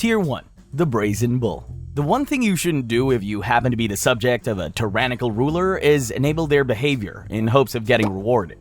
Tier 1. The Brazen Bull. The one thing you shouldn't do if you happen to be the subject of a tyrannical ruler is enable their behavior in hopes of getting rewarded.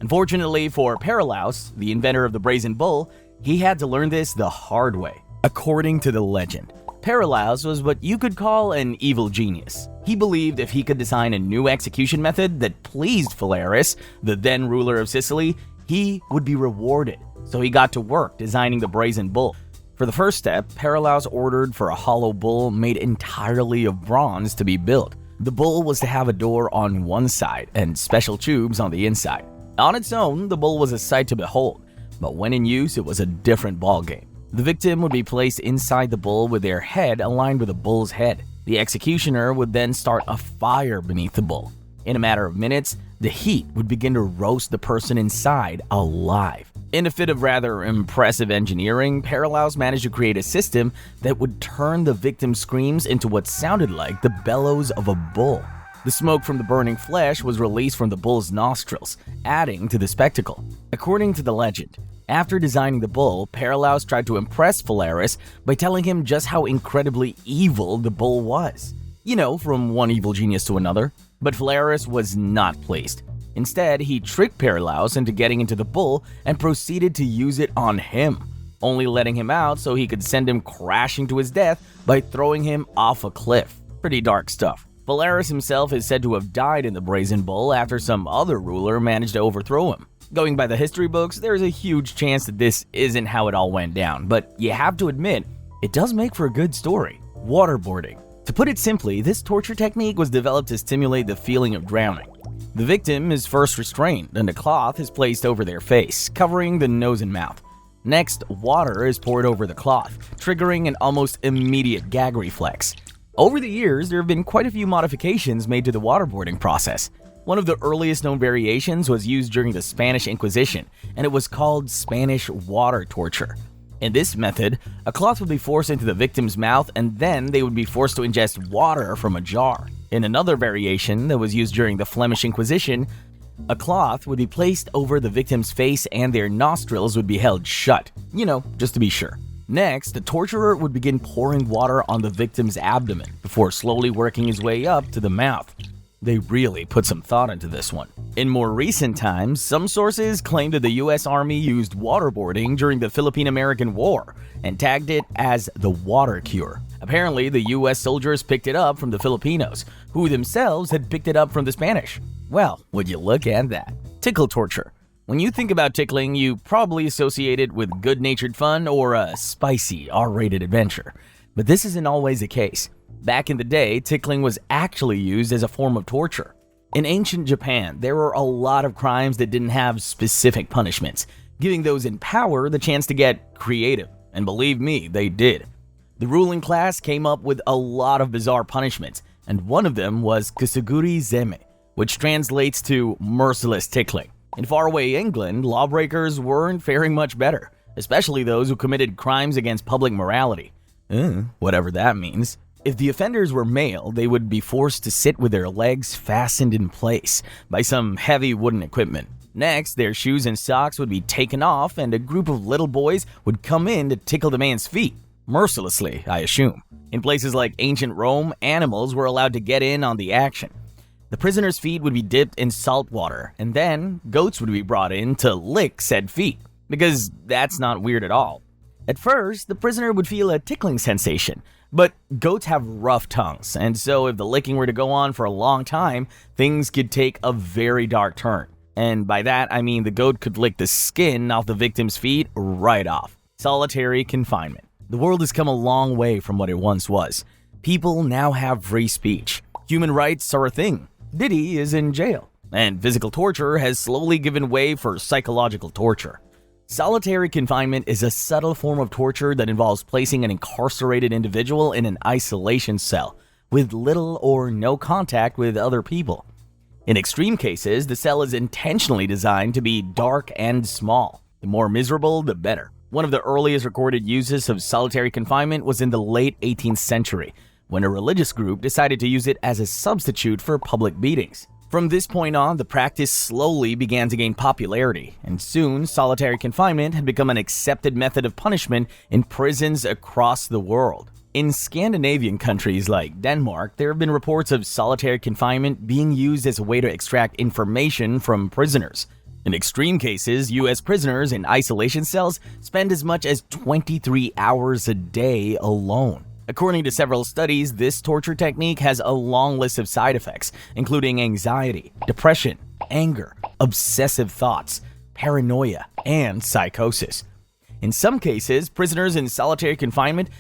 Unfortunately for Paralaus, the inventor of the Brazen Bull, he had to learn this the hard way. According to the legend, Paralaus was what you could call an evil genius. He believed if he could design a new execution method that pleased Phalaris, the then ruler of Sicily, he would be rewarded. So he got to work designing the Brazen Bull. For the first step, Paralaus ordered for a hollow bull made entirely of bronze to be built. The bull was to have a door on one side and special tubes on the inside. On its own, the bull was a sight to behold, but when in use, it was a different ballgame. The victim would be placed inside the bull with their head aligned with the bull's head. The executioner would then start a fire beneath the bull. In a matter of minutes, the heat would begin to roast the person inside alive. In a fit of rather impressive engineering, Paralaus managed to create a system that would turn the victim's screams into what sounded like the bellows of a bull. The smoke from the burning flesh was released from the bull's nostrils, adding to the spectacle. According to the legend, after designing the bull, Paralaus tried to impress Phalaris by telling him just how incredibly evil the bull was. You know, from one evil genius to another. But Phalaris was not pleased. Instead, he tricked Paralaus into getting into the bull and proceeded to use it on him, only letting him out so he could send him crashing to his death by throwing him off a cliff. Pretty dark stuff. Phalaris himself is said to have died in the Brazen Bull after some other ruler managed to overthrow him. Going by the history books, there's a huge chance that this isn't how it all went down, but you have to admit, it does make for a good story. Waterboarding. To put it simply, this torture technique was developed to stimulate the feeling of drowning. The victim is first restrained, and a cloth is placed over their face, covering the nose and mouth. Next, water is poured over the cloth, triggering an almost immediate gag reflex. Over the years, there have been quite a few modifications made to the waterboarding process. One of the earliest known variations was used during the Spanish Inquisition, and it was called Spanish water torture. In this method, a cloth would be forced into the victim's mouth and then they would be forced to ingest water from a jar. In another variation that was used during the Flemish Inquisition, a cloth would be placed over the victim's face and their nostrils would be held shut, just to be sure. Next, the torturer would begin pouring water on the victim's abdomen before slowly working his way up to the mouth. They really put some thought into this one. In more recent times, some sources claim that the US Army used waterboarding during the Philippine-American War and tagged it as the water cure. Apparently, the US soldiers picked it up from the Filipinos, who themselves had picked it up from the Spanish. Well, would you look at that? Tickle torture. When you think about tickling, you probably associate it with good-natured fun or a spicy, R-rated adventure. But this isn't always the case. Back in the day, tickling was actually used as a form of torture. In ancient Japan, there were a lot of crimes that didn't have specific punishments, giving those in power the chance to get creative. And believe me, they did. The ruling class came up with a lot of bizarre punishments, and one of them was kusuguri zeme, which translates to merciless tickling. In faraway England, lawbreakers weren't faring much better, especially those who committed crimes against public morality. Whatever that means. If the offenders were male, they would be forced to sit with their legs fastened in place by some heavy wooden equipment. Next, their shoes and socks would be taken off and a group of little boys would come in to tickle the man's feet. Mercilessly, I assume. In places like ancient Rome, animals were allowed to get in on the action. The prisoner's feet would be dipped in salt water, and then goats would be brought in to lick said feet, because that's not weird at all. At first, the prisoner would feel a tickling sensation, but goats have rough tongues, and so if the licking were to go on for a long time, things could take a very dark turn. And by that, I mean the goat could lick the skin off the victim's feet right off. Solitary confinement. The world has come a long way from what it once was. People now have free speech. Human rights are a thing. Diddy is in jail. And physical torture has slowly given way for psychological torture. Solitary confinement is a subtle form of torture that involves placing an incarcerated individual in an isolation cell with little or no contact with other people. In extreme cases, the cell is intentionally designed to be dark and small. The more miserable, the better. One of the earliest recorded uses of solitary confinement was in the late 18th century, when a religious group decided to use it as a substitute for public beatings. From this point on, the practice slowly began to gain popularity, and soon solitary confinement had become an accepted method of punishment in prisons across the world. In Scandinavian countries like Denmark, there have been reports of solitary confinement being used as a way to extract information from prisoners. In extreme cases, U.S. prisoners in isolation cells spend as much as 23 hours a day alone. According to several studies, this torture technique has a long list of side effects, including anxiety, depression, anger, obsessive thoughts, paranoia, and psychosis. In some cases, prisoners in solitary confinement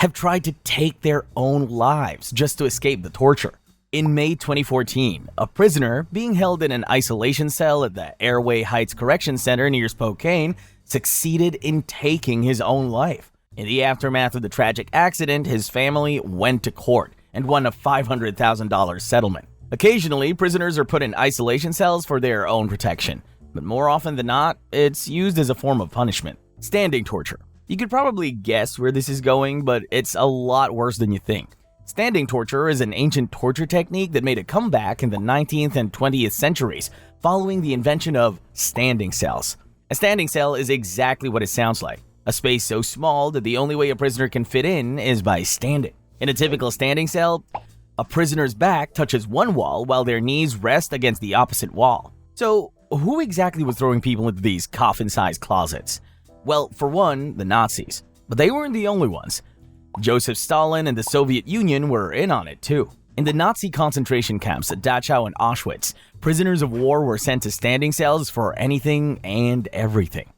have tried to take their own lives just to escape the torture. In May 2014, a prisoner being held in an isolation cell at the Airway Heights Correction Center near Spokane succeeded in taking his own life. In the aftermath of the tragic accident, his family went to court and won a $500,000 settlement. Occasionally, prisoners are put in isolation cells for their own protection, but more often than not, it's used as a form of punishment. Standing torture. You could probably guess where this is going, but it's a lot worse than you think. Standing torture is an ancient torture technique that made a comeback in the 19th and 20th centuries following the invention of standing cells. A standing cell is exactly what it sounds like. A space so small that the only way a prisoner can fit in is by standing. In a typical standing cell, a prisoner's back touches one wall while their knees rest against the opposite wall. So, who exactly was throwing people into these coffin-sized closets? Well, for one, the Nazis. But they weren't the only ones. Joseph Stalin and the Soviet Union were in on it too. In the Nazi concentration camps at Dachau and Auschwitz, prisoners of war were sent to standing cells for anything and everything.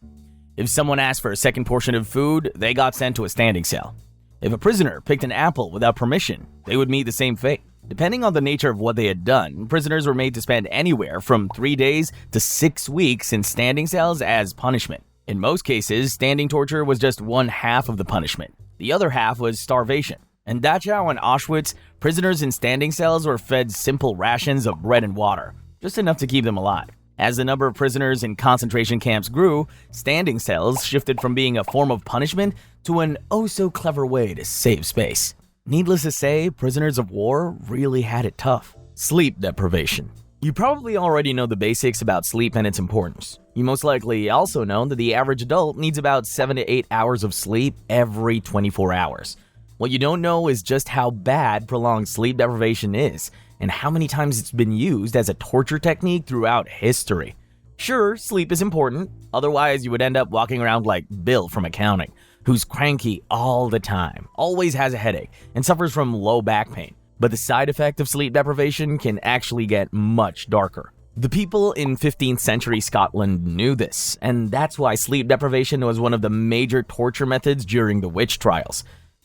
If someone asked for a second portion of food, they got sent to a standing cell. If a prisoner picked an apple without permission, they would meet the same fate. Depending on the nature of what they had done, prisoners were made to spend anywhere from 3 days to 6 weeks in standing cells as punishment. In most cases, standing torture was just one half of the punishment. The other half was starvation. In Dachau and Auschwitz, prisoners in standing cells were fed simple rations of bread and water, just enough to keep them alive. As the number of prisoners in concentration camps grew, standing cells shifted from being a form of punishment to an oh-so-clever way to save space. Needless to say, prisoners of war really had it tough. Sleep deprivation. You probably already know the basics about sleep and its importance. You most likely also know that the average adult needs about 7 to 8 hours of sleep every 24 hours. What you don't know is just how bad prolonged sleep deprivation is, and how many times it's been used as a torture technique throughout history. Sure, sleep is important, otherwise you would end up walking around like Bill from accounting, who's cranky all the time, always has a headache, and suffers from low back pain. But the side effect of sleep deprivation can actually get much darker. The people in 15th century Scotland knew this, and that's why sleep deprivation was one of the major torture methods during the witch trials.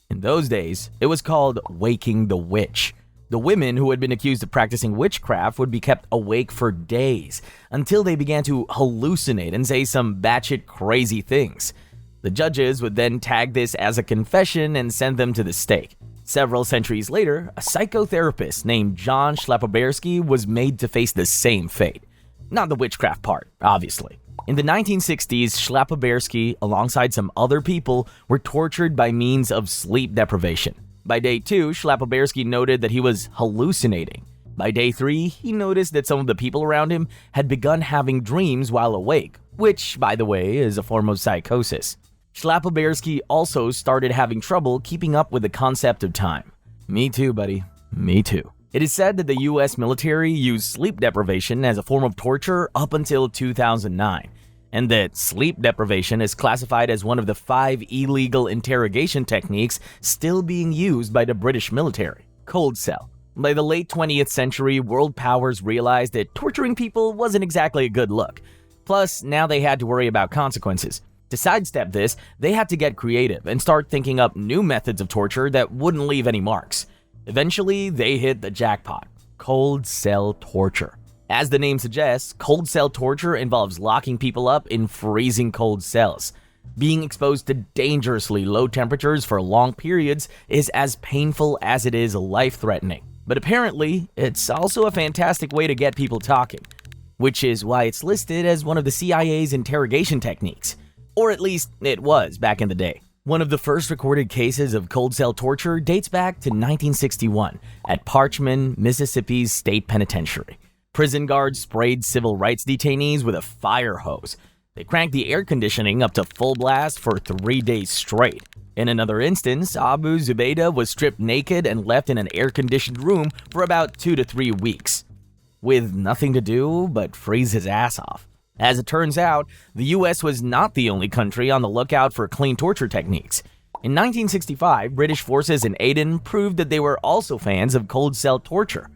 In those days, it was called waking the witch. The women who had been accused of practicing witchcraft would be kept awake for days until they began to hallucinate and say some batshit crazy things. The judges would then tag this as a confession and send them to the stake. Several centuries later, a psychotherapist named John Schlapobersky was made to face the same fate. Not the witchcraft part, obviously. In the 1960s, Schlapobersky, alongside some other people, were tortured by means of sleep deprivation. By day 2, Schlapobersky noted that he was hallucinating. By day 3, he noticed that some of the people around him had begun having dreams while awake, which, by the way, is a form of psychosis. Schlapobersky also started having trouble keeping up with the concept of time. Me too, buddy. Me too. It is said that the US military used sleep deprivation as a form of torture up until 2009, and that sleep deprivation is classified as one of the 5 illegal interrogation techniques still being used by the British military. Cold cell. By the late 20th century, world powers realized that torturing people wasn't exactly a good look. Plus, now they had to worry about consequences. To sidestep this, they had to get creative and start thinking up new methods of torture that wouldn't leave any marks. Eventually, they hit the jackpot: cold cell torture. As the name suggests, cold cell torture involves locking people up in freezing cold cells. Being exposed to dangerously low temperatures for long periods is as painful as it is life-threatening. But apparently, it's also a fantastic way to get people talking, which is why it's listed as one of the CIA's interrogation techniques. Or at least it was back in the day. One of the first recorded cases of cold cell torture dates back to 1961 at Parchman, Mississippi's state penitentiary. Prison guards sprayed civil rights detainees with a fire hose. They cranked the air conditioning up to full blast for 3 days straight. In another instance, Abu Zubaydah was stripped naked and left in an air-conditioned room for about 2 to 3 weeks, with nothing to do but freeze his ass off. As it turns out, the US was not the only country on the lookout for clean torture techniques. In 1965, British forces in Aden proved that they were also fans of cold cell torture.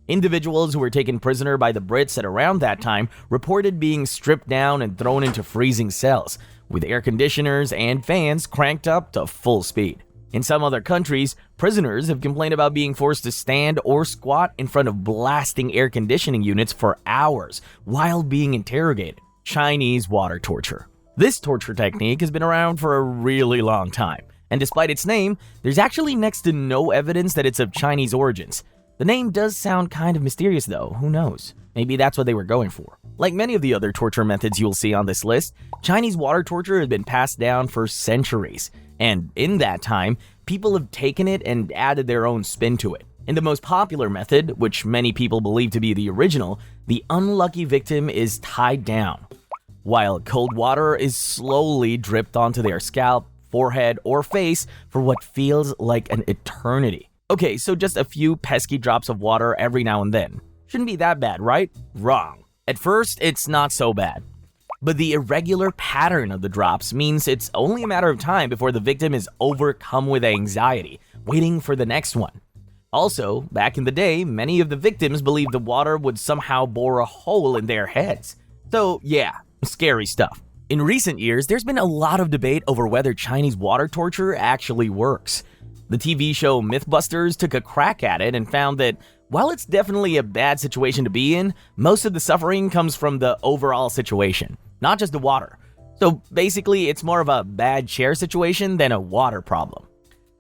Individuals who were taken prisoner by the Brits at around that time reported being stripped down and thrown into freezing cells, with air conditioners and fans cranked up to full speed. In some other countries, prisoners have complained about being forced to stand or squat in front of blasting air conditioning units for hours while being interrogated. Chinese water torture. This torture technique has been around for a really long time, and despite its name, there's actually next to no evidence that it's of Chinese origins. The name does sound kind of mysterious though, who knows? Maybe that's what they were going for. Like many of the other torture methods you'll see on this list, Chinese water torture has been passed down for centuries, and in that time, people have taken it and added their own spin to it. In the most popular method, which many people believe to be the original, the unlucky victim is tied down, while cold water is slowly dripped onto their scalp, forehead, or face for what feels like an eternity. Okay, so just a few pesky drops of water every now and then. Shouldn't be that bad, right? Wrong. At first, it's not so bad. But the irregular pattern of the drops means it's only a matter of time before the victim is overcome with anxiety, waiting for the next one. Also, back in the day, many of the victims believed the water would somehow bore a hole in their heads. So yeah, scary stuff. In recent years, there's been a lot of debate over whether Chinese water torture actually works. The TV show Mythbusters took a crack at it and found that while it's definitely a bad situation to be in, most of the suffering comes from the overall situation, not just the water. So basically, it's more of a bad chair situation than a water problem.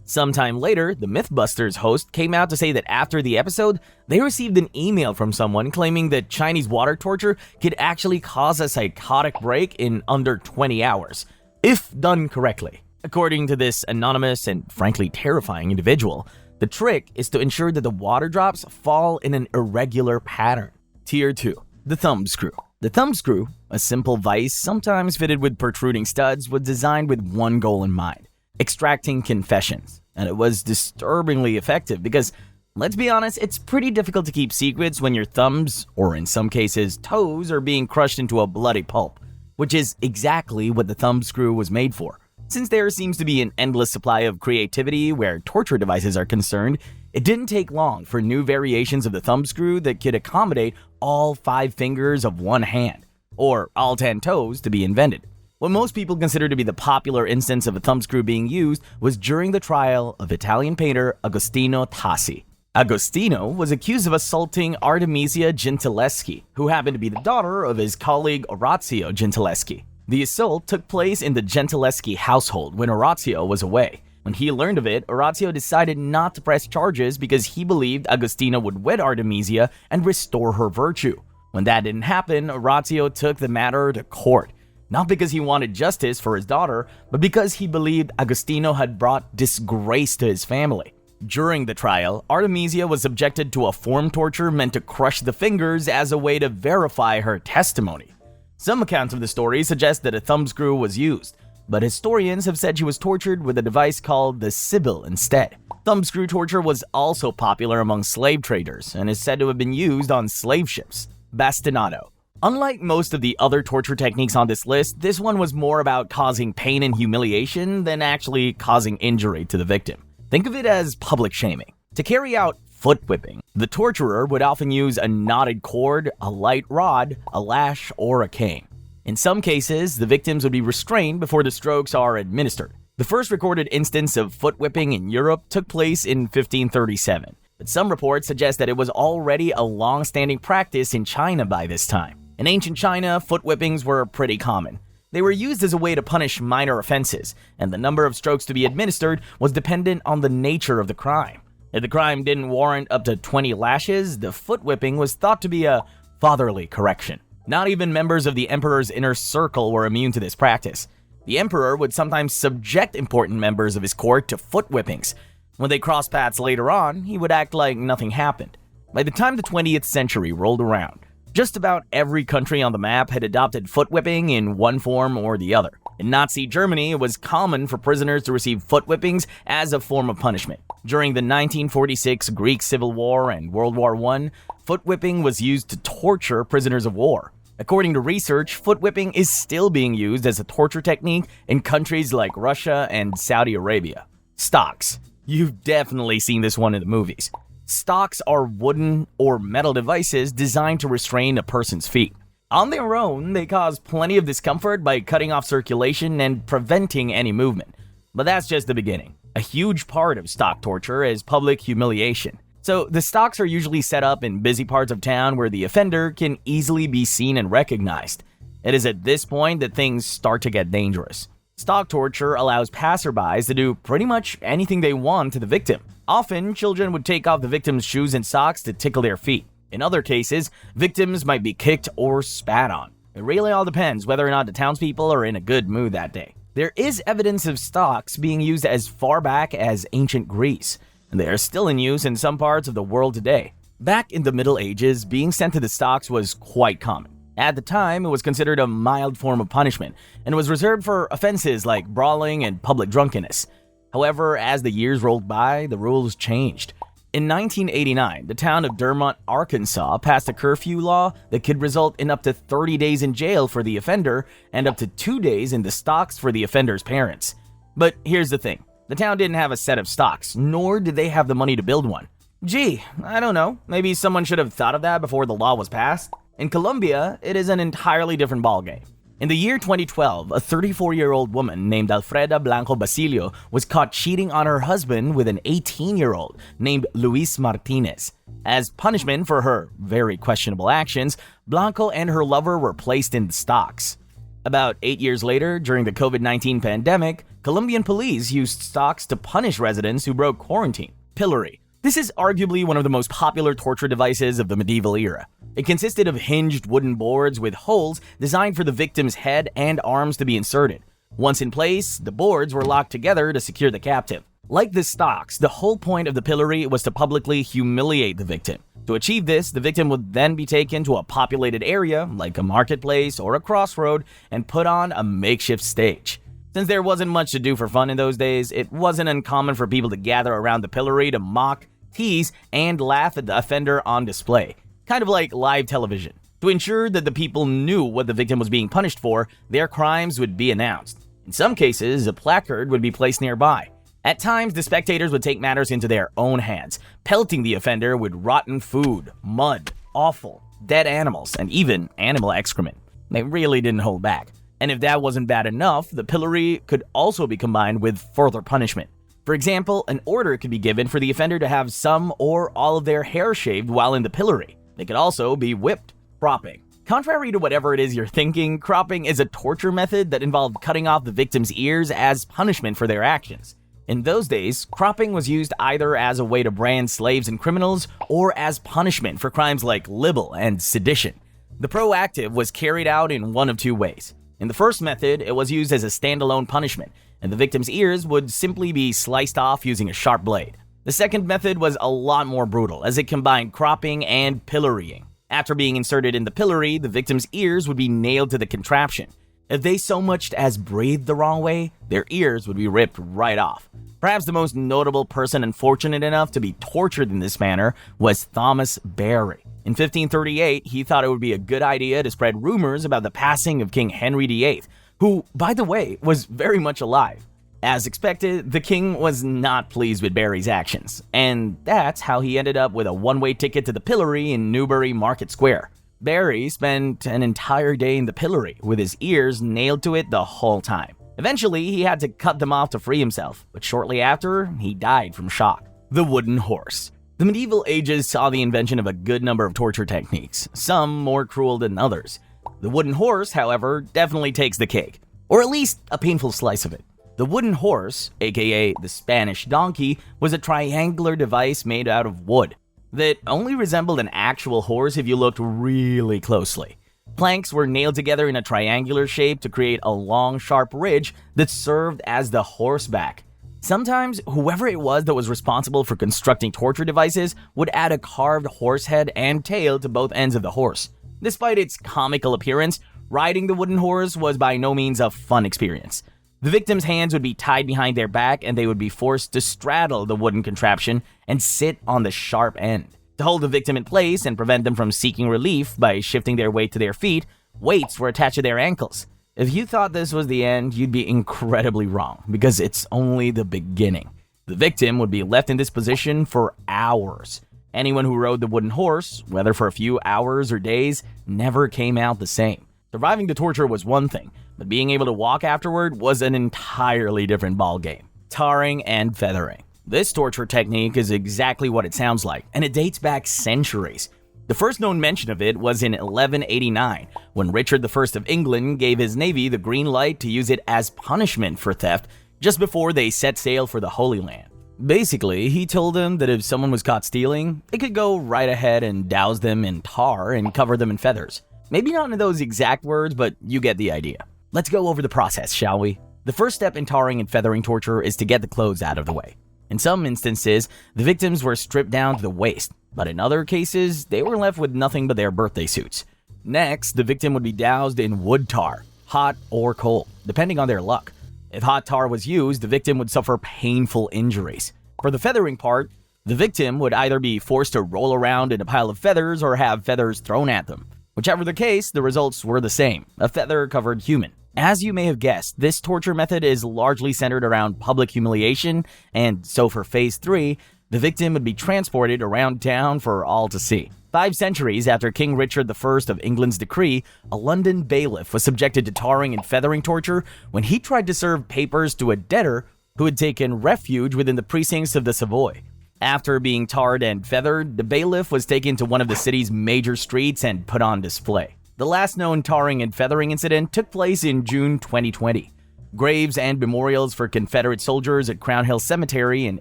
Sometime later, the Mythbusters host came out to say that after the episode, they received an email from someone claiming that Chinese water torture could actually cause a psychotic break in under 20 hours, if done correctly. According to this anonymous and frankly terrifying individual, the trick is to ensure that the water drops fall in an irregular pattern. Tier 2. The Thumbscrew. The Thumbscrew, a simple vise sometimes fitted with protruding studs, was designed with one goal in mind: extracting confessions. And it was disturbingly effective because, let's be honest, it's pretty difficult to keep secrets when your thumbs, or in some cases toes, are being crushed into a bloody pulp, which is exactly what the Thumbscrew was made for. Since there seems to be an endless supply of creativity where torture devices are concerned, it didn't take long for new variations of the thumbscrew that could accommodate all 5 fingers of one hand, or all 10 toes, to be invented. What most people consider to be the popular instance of a thumbscrew being used was during the trial of Italian painter Agostino Tassi. Agostino was accused of assaulting Artemisia Gentileschi, who happened to be the daughter of his colleague Orazio Gentileschi. The assault took place in the Gentileschi household when Orazio was away. When he learned of it, Orazio decided not to press charges because he believed Agostino would wed Artemisia and restore her virtue. When that didn't happen, Orazio took the matter to court, not because he wanted justice for his daughter, but because he believed Agostino had brought disgrace to his family. During the trial, Artemisia was subjected to a form torture meant to crush the fingers as a way to verify her testimony. Some accounts of the story suggest that a thumbscrew was used, but historians have said she was tortured with a device called the Sibyl instead. Thumbscrew torture was also popular among slave traders and is said to have been used on slave ships. Bastinado. Unlike most of the other torture techniques on this list, this one was more about causing pain and humiliation than actually causing injury to the victim. Think of it as public shaming. To carry out foot whipping, the torturer would often use a knotted cord, a light rod, a lash, or a cane. In some cases, the victims would be restrained before the strokes are administered. The first recorded instance of foot whipping in Europe took place in 1537, but some reports suggest that it was already a long-standing practice in China by this time. In ancient China, foot whippings were pretty common. They were used as a way to punish minor offenses, and the number of strokes to be administered was dependent on the nature of the crime. If the crime didn't warrant up to 20 lashes, the foot whipping was thought to be a fatherly correction. Not even members of the emperor's inner circle were immune to this practice. The emperor would sometimes subject important members of his court to foot whippings. When they crossed paths later on, he would act like nothing happened. By the time the 20th century rolled around, Just about every country on the map had adopted foot whipping in one form or the other. In Nazi Germany, it was common for prisoners to receive foot whippings as a form of punishment. During the 1946 Greek Civil War and World War I, foot whipping was used to torture prisoners of war. According to research, foot whipping is still being used as a torture technique in countries like Russia and Saudi Arabia. Stocks. You've definitely seen this one in the movies. Stocks are wooden or metal devices designed to restrain a person's feet. On their own, they cause plenty of discomfort by cutting off circulation and preventing any movement. But that's just the beginning. A huge part of stock torture is public humiliation. So the stocks are usually set up in busy parts of town where the offender can easily be seen and recognized. It is at this point that things start to get dangerous. Stock torture allows passerbys to do pretty much anything they want to the victim. Often, children would take off the victim's shoes and socks to tickle their feet. In other cases, victims might be kicked or spat on. It really all depends whether or not the townspeople are in a good mood that day. There is evidence of stocks being used as far back as ancient Greece, and they are still in use in some parts of the world today. Back in the Middle Ages, being sent to the stocks was quite common. At the time, it was considered a mild form of punishment, and was reserved for offenses like brawling and public drunkenness. However, as the years rolled by, the rules changed. In 1989, the town of Dermont, Arkansas passed a curfew law that could result in up to 30 days in jail for the offender and up to 2 days in the stocks for the offender's parents. But here's the thing. The town didn't have a set of stocks, nor did they have the money to build one. Gee, I don't know, maybe someone should have thought of that before the law was passed. In Colombia, it is an entirely different ballgame. In the year 2012, a 34-year-old woman named Alfreda Blanco Basilio was caught cheating on her husband with an 18-year-old named Luis Martinez. As punishment for her very questionable actions, Blanco and her lover were placed in the stocks. About 8 years later, during the COVID-19 pandemic, Colombian police used stocks to punish residents who broke quarantine. Pillory. This is arguably one of the most popular torture devices of the medieval era. It consisted of hinged wooden boards with holes designed for the victim's head and arms to be inserted. Once in place, the boards were locked together to secure the captive. Like the stocks, the whole point of the pillory was to publicly humiliate the victim. To achieve this, the victim would then be taken to a populated area, like a marketplace or a crossroad, and put on a makeshift stage. Since there wasn't much to do for fun in those days, it wasn't uncommon for people to gather around the pillory to mock, tease, and laugh at the offender on display. Kind of like live television. To ensure that the people knew what the victim was being punished for, their crimes would be announced. In some cases, a placard would be placed nearby. At times, the spectators would take matters into their own hands, pelting the offender with rotten food, mud, offal, dead animals, and even animal excrement. They really didn't hold back. And if that wasn't bad enough, the pillory could also be combined with further punishment. For example, an order could be given for the offender to have some or all of their hair shaved while in the pillory. They could also be whipped. Cropping. Contrary to whatever it is you're thinking, cropping is a torture method that involved cutting off the victim's ears as punishment for their actions. In those days, cropping was used either as a way to brand slaves and criminals or as punishment for crimes like libel and sedition. The proactive was carried out in one of two ways. In the first method, it was used as a standalone punishment, and the victim's ears would simply be sliced off using a sharp blade. The second method was a lot more brutal, as it combined cropping and pillorying. After being inserted in the pillory, the victim's ears would be nailed to the contraption. If they so much as breathed the wrong way, their ears would be ripped right off. Perhaps the most notable person unfortunate enough to be tortured in this manner was Thomas Barry. In 1538, he thought it would be a good idea to spread rumors about the passing of King Henry VIII, who, by the way, was very much alive. As expected, the king was not pleased with Barry's actions, and that's how he ended up with a one-way ticket to the pillory in Newbury Market Square. Barry spent an entire day in the pillory with his ears nailed to it the whole time. Eventually, he had to cut them off to free himself, but shortly after, he died from shock. The wooden horse. The medieval ages saw the invention of a good number of torture techniques, some more cruel than others. The wooden horse, however, definitely takes the cake, or at least a painful slice of it. The wooden horse, aka the Spanish donkey, was a triangular device made out of wood that only resembled an actual horse if you looked really closely. Planks were nailed together in a triangular shape to create a long, sharp ridge that served as the horseback. Sometimes, whoever it was that was responsible for constructing torture devices would add a carved horse head and tail to both ends of the horse. Despite its comical appearance, riding the wooden horse was by no means a fun experience. The victim's hands would be tied behind their back and they would be forced to straddle the wooden contraption and sit on the sharp end. To hold the victim in place and prevent them from seeking relief by shifting their weight to their feet, weights were attached to their ankles. If you thought this was the end, you'd be incredibly wrong, because it's only the beginning. The victim would be left in this position for hours. Anyone who rode the wooden horse, whether for a few hours or days, never came out the same. Surviving the torture was one thing, but being able to walk afterward was an entirely different ballgame. Tarring and feathering. This torture technique is exactly what it sounds like, and it dates back centuries. The first known mention of it was in 1189, when Richard I of England gave his navy the green light to use it as punishment for theft just before they set sail for the Holy Land. Basically, he told them that if someone was caught stealing, they could go right ahead and douse them in tar and cover them in feathers. Maybe not in those exact words, but you get the idea. Let's go over the process, shall we? The first step in tarring and feathering torture is to get the clothes out of the way. In some instances, the victims were stripped down to the waist, but in other cases, they were left with nothing but their birthday suits. Next, the victim would be doused in wood tar, hot or cold, depending on their luck. If hot tar was used, the victim would suffer painful injuries. For the feathering part, the victim would either be forced to roll around in a pile of feathers or have feathers thrown at them. Whichever the case, the results were the same, a feather-covered human. As you may have guessed, this torture method is largely centered around public humiliation, and so for Phase 3, the victim would be transported around town for all to see. 5 centuries after King Richard I of England's decree, a London bailiff was subjected to tarring and feathering torture when he tried to serve papers to a debtor who had taken refuge within the precincts of the Savoy. After being tarred and feathered, the bailiff was taken to one of the city's major streets and put on display. The last known tarring and feathering incident took place in June 2020. Graves and memorials for Confederate soldiers at Crown Hill Cemetery in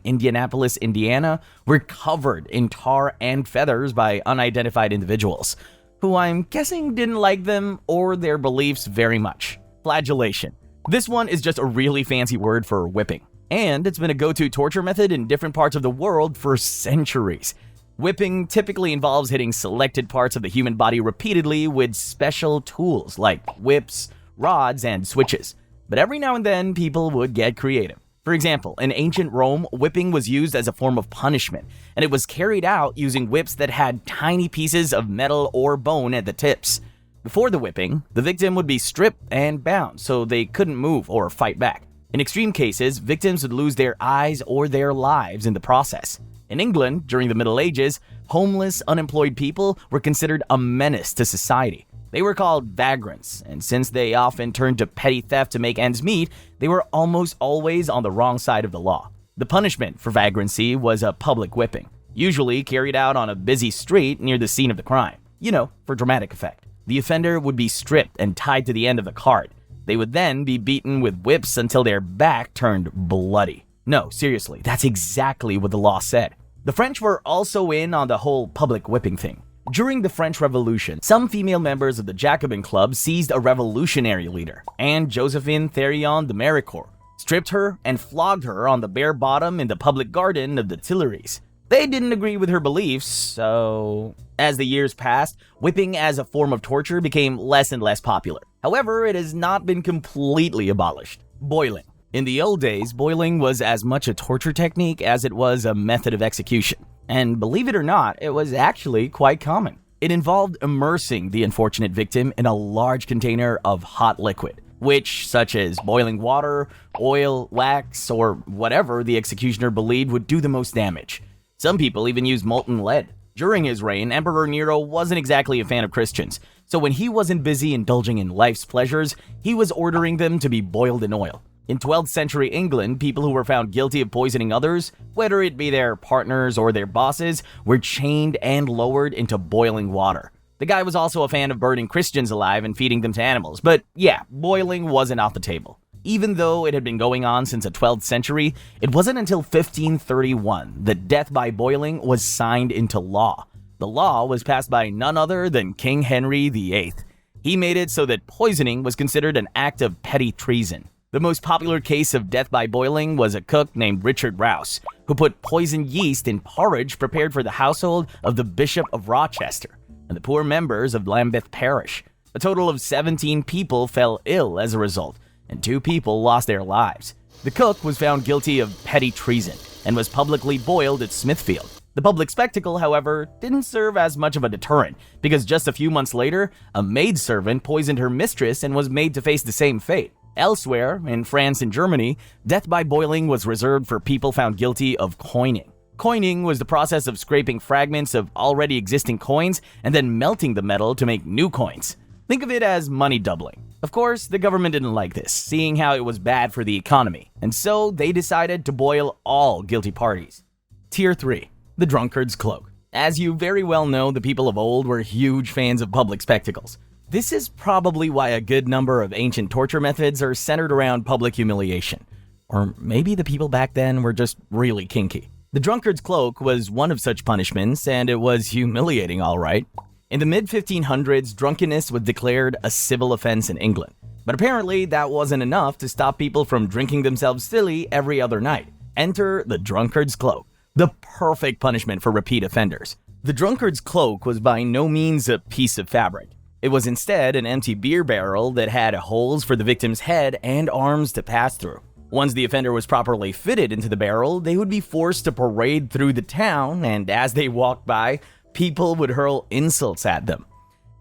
Indianapolis, Indiana, were covered in tar and feathers by unidentified individuals, who I'm guessing didn't like them or their beliefs very much. Flagellation. This one is just a really fancy word for whipping, and it's been a go-to torture method in different parts of the world for centuries. Whipping typically involves hitting selected parts of the human body repeatedly with special tools like whips, rods, and switches. But every now and then, people would get creative. For example, in ancient Rome, whipping was used as a form of punishment, and it was carried out using whips that had tiny pieces of metal or bone at the tips. Before the whipping, the victim would be stripped and bound so they couldn't move or fight back. In extreme cases, victims would lose their eyes or their lives in the process. In England, during the Middle Ages, homeless, unemployed people were considered a menace to society. They were called vagrants, and since they often turned to petty theft to make ends meet, they were almost always on the wrong side of the law. The punishment for vagrancy was a public whipping, usually carried out on a busy street near the scene of the crime, for dramatic effect. The offender would be stripped and tied to the end of the cart. They would then be beaten with whips until their back turned bloody. No, seriously, that's exactly what the law said. The French were also in on the whole public whipping thing. During the French Revolution, some female members of the Jacobin Club seized a revolutionary leader, Anne Josephine Thérion de Méricourt, stripped her, and flogged her on the bare bottom in the public garden of the Tuileries. They didn't agree with her beliefs, so... As the years passed, whipping as a form of torture became less and less popular. However, it has not been completely abolished. Boiling. In the old days, boiling was as much a torture technique as it was a method of execution. And believe it or not, it was actually quite common. It involved immersing the unfortunate victim in a large container of hot liquid, which, such as boiling water, oil, wax, or whatever the executioner believed would do the most damage. Some people even used molten lead. During his reign, Emperor Nero wasn't exactly a fan of Christians, so when he wasn't busy indulging in life's pleasures, he was ordering them to be boiled in oil. In 12th century England, people who were found guilty of poisoning others, whether it be their partners or their bosses, were chained and lowered into boiling water. The guy was also a fan of burning Christians alive and feeding them to animals, but yeah, boiling wasn't off the table. Even though it had been going on since the 12th century, it wasn't until 1531 that death by boiling was signed into law. The law was passed by none other than King Henry VIII. He made it so that poisoning was considered an act of petty treason. The most popular case of death by boiling was a cook named Richard Rouse, who put poisoned yeast in porridge prepared for the household of the Bishop of Rochester. and the poor members of Lambeth Parish. A total of 17 people fell ill as a result, and 2 people lost their lives. The cook was found guilty of petty treason and was publicly boiled at Smithfield. The public spectacle, however, didn't serve as much of a deterrent, because just a few months later, a maidservant poisoned her mistress and was made to face the same fate. Elsewhere, in France and Germany, death by boiling was reserved for people found guilty of coining. Coining was the process of scraping fragments of already existing coins and then melting the metal to make new coins. Think of it as money doubling. Of course, the government didn't like this, seeing how it was bad for the economy, and so they decided to boil all guilty parties. Tier 3. The Drunkard's Cloak. As you very well know, the people of old were huge fans of public spectacles. This is probably why a good number of ancient torture methods are centered around public humiliation. Or maybe the people back then were just really kinky. The Drunkard's Cloak was one of such punishments, and it was humiliating, all right. In the mid-1500s, drunkenness was declared a civil offense in England. But apparently, that wasn't enough to stop people from drinking themselves silly every other night. Enter the Drunkard's Cloak, the perfect punishment for repeat offenders. The Drunkard's Cloak was by no means a piece of fabric. It was instead an empty beer barrel that had holes for the victim's head and arms to pass through. Once the offender was properly fitted into the barrel, they would be forced to parade through the town, and as they walked by, people would hurl insults at them.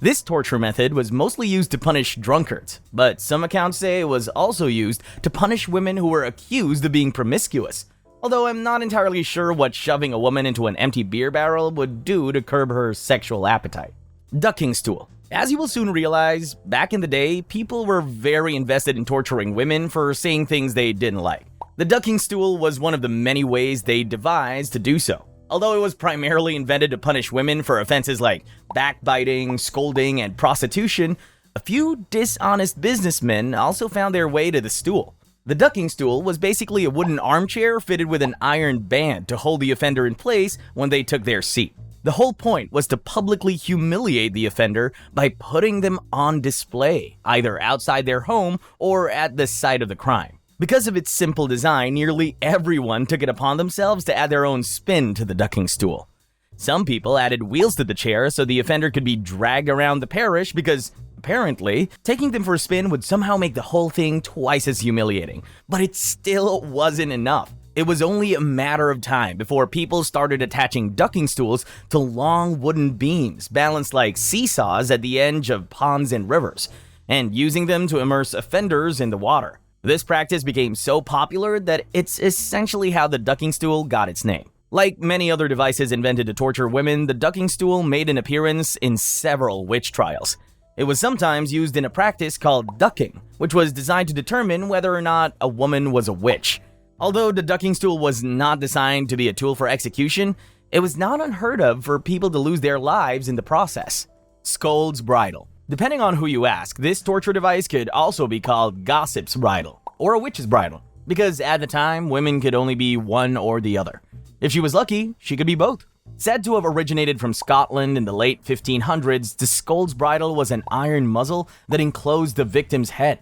This torture method was mostly used to punish drunkards, but some accounts say it was also used to punish women who were accused of being promiscuous. Although I'm not entirely sure what shoving a woman into an empty beer barrel would do to curb her sexual appetite. Ducking stool. As you will soon realize, back in the day, people were very invested in torturing women for saying things they didn't like. The ducking stool was one of the many ways they devised to do so. Although it was primarily invented to punish women for offenses like backbiting, scolding, and prostitution, a few dishonest businessmen also found their way to the stool. The ducking stool was basically a wooden armchair fitted with an iron band to hold the offender in place when they took their seat. The whole point was to publicly humiliate the offender by putting them on display, either outside their home or at the site of the crime. Because of its simple design, nearly everyone took it upon themselves to add their own spin to the ducking stool. Some people added wheels to the chair so the offender could be dragged around the parish because, apparently, taking them for a spin would somehow make the whole thing twice as humiliating. But it still wasn't enough. It was only a matter of time before people started attaching ducking stools to long wooden beams balanced like seesaws at the edge of ponds and rivers, and using them to immerse offenders in the water. This practice became so popular that it's essentially how the ducking stool got its name. Like many other devices invented to torture women, the ducking stool made an appearance in several witch trials. It was sometimes used in a practice called ducking, which was designed to determine whether or not a woman was a witch. Although the ducking stool was not designed to be a tool for execution, it was not unheard of for people to lose their lives in the process. Scold's Bridle. Depending on who you ask, this torture device could also be called gossip's bridle, or a witch's bridle, because at the time, women could only be one or the other. If she was lucky, she could be both. Said to have originated from Scotland in the late 1500s, the Scold's Bridle was an iron muzzle that enclosed the victim's head,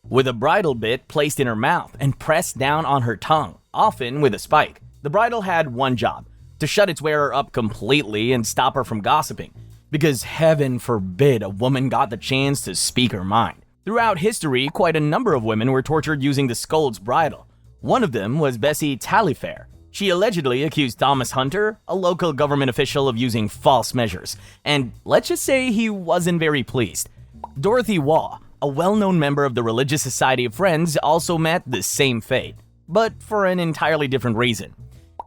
with a bridle bit placed in her mouth and pressed down on her tongue, often with a spike. The bridle had one job: to shut its wearer up completely and stop her from gossiping, because heaven forbid a woman got the chance to speak her mind. Throughout history, quite a number of women were tortured using the Scold's Bridle. One of them was Bessie Taillefer. She allegedly accused Thomas Hunter, a local government official, of using false measures, and let's just say he wasn't very pleased. Dorothy Waugh, a well-known member of the Religious Society of Friends, also met the same fate, but for an entirely different reason.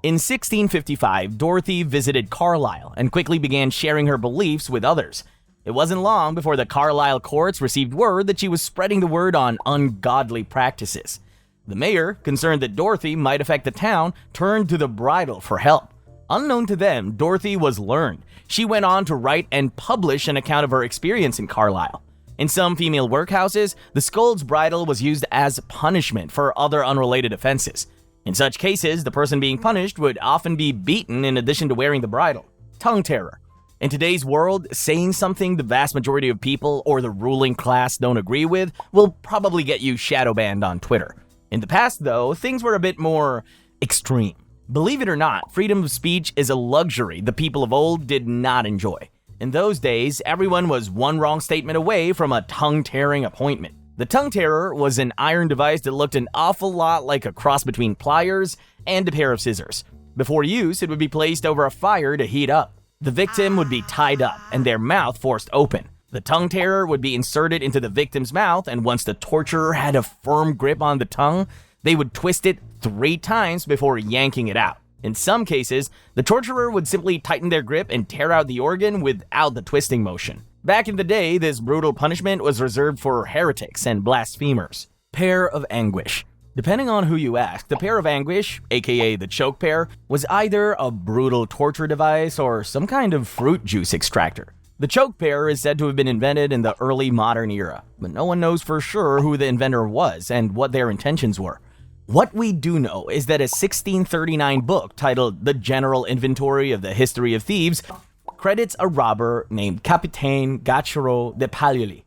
In 1655, Dorothy visited Carlisle and quickly began sharing her beliefs with others. It wasn't long before the Carlisle courts received word that she was spreading the word on ungodly practices. The mayor, concerned that Dorothy might affect the town, turned to the bridle for help. Unknown to them, Dorothy was learned. She went on to write and publish an account of her experience in Carlisle. In some female workhouses, the Scold's Bridle was used as punishment for other unrelated offenses. In such cases, the person being punished would often be beaten in addition to wearing the bridle. Tongue terror. In today's world, saying something the vast majority of people or the ruling class don't agree with will probably get you shadow banned on Twitter. In the past, though, things were a bit more extreme. Believe it or not, freedom of speech is a luxury the people of old did not enjoy. In those days, everyone was one wrong statement away from a tongue-tearing appointment. The tongue tearer was an iron device that looked an awful lot like a cross between pliers and a pair of scissors. Before use, it would be placed over a fire to heat up. The victim would be tied up and their mouth forced open. The tongue tearer would be inserted into the victim's mouth, and once the torturer had a firm grip on the tongue, they would twist it 3 times before yanking it out. In some cases, the torturer would simply tighten their grip and tear out the organ without the twisting motion. Back in the day, this brutal punishment was reserved for heretics and blasphemers. Pear of Anguish. Depending on who you ask, the Pear of Anguish, aka the choke pear, was either a brutal torture device or some kind of fruit juice extractor. The choke pear is said to have been invented in the early modern era, but no one knows for sure who the inventor was and what their intentions were. What we do know is that a 1639 book titled The General Inventory of the History of Thieves credits a robber named Capitaine Gachereau de Pillory,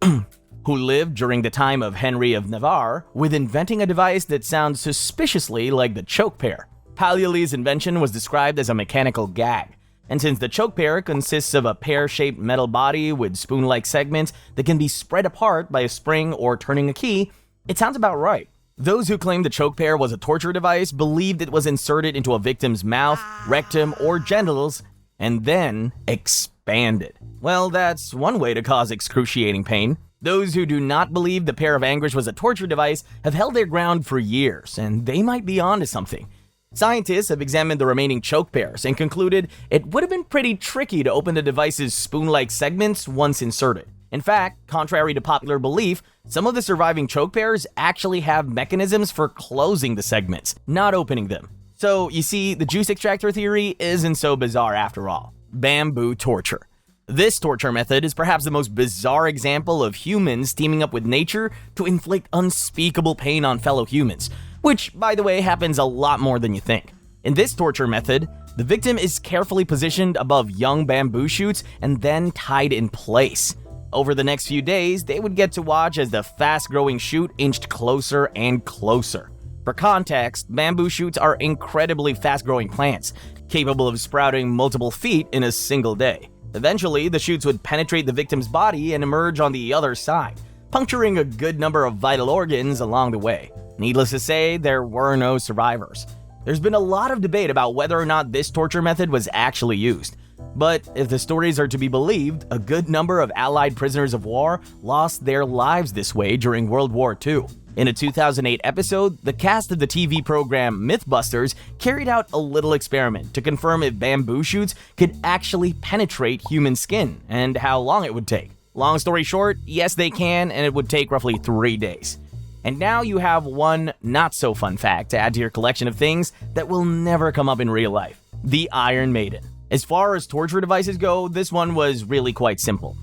who lived during the time of Henry of Navarre, with inventing a device that sounds suspiciously like the choke pear. Pillory's invention was described as a mechanical gag, and since the choke pear consists of a pear-shaped metal body with spoon-like segments that can be spread apart by a spring or turning a key, it sounds about right. Those who claimed the choke pear was a torture device believed it was inserted into a victim's mouth, rectum, or genitals, and then expanded. Well, that's one way to cause excruciating pain. Those who do not believe the Pear of Anguish was a torture device have held their ground for years, and they might be onto something. Scientists have examined the remaining choke pears and concluded it would have been pretty tricky to open the device's spoon-like segments once inserted. In fact, contrary to popular belief, some of the surviving choke pears actually have mechanisms for closing the segments, not opening them. So, you see, the juice extractor theory isn't so bizarre after all. Bamboo torture. This torture method is perhaps the most bizarre example of humans teaming up with nature to inflict unspeakable pain on fellow humans, which, by the way, happens a lot more than you think. In this torture method, the victim is carefully positioned above young bamboo shoots and then tied in place. Over the next few days, they would get to watch as the fast-growing shoot inched closer and closer. For context, bamboo shoots are incredibly fast-growing plants, capable of sprouting multiple feet in a single day. Eventually, the shoots would penetrate the victim's body and emerge on the other side, puncturing a good number of vital organs along the way. Needless to say, there were no survivors. There's been a lot of debate about whether or not this torture method was actually used. But if the stories are to be believed, a good number of Allied prisoners of war lost their lives this way during World War II. In a 2008 episode, the cast of the TV program Mythbusters carried out a little experiment to confirm if bamboo shoots could actually penetrate human skin and how long it would take. Long story short, yes they can, and it would take roughly 3 days. And now you have one not-so-fun fact to add to your collection of things that will never come up in real life. The Iron Maiden. As far as torture devices go, this one was really quite simple.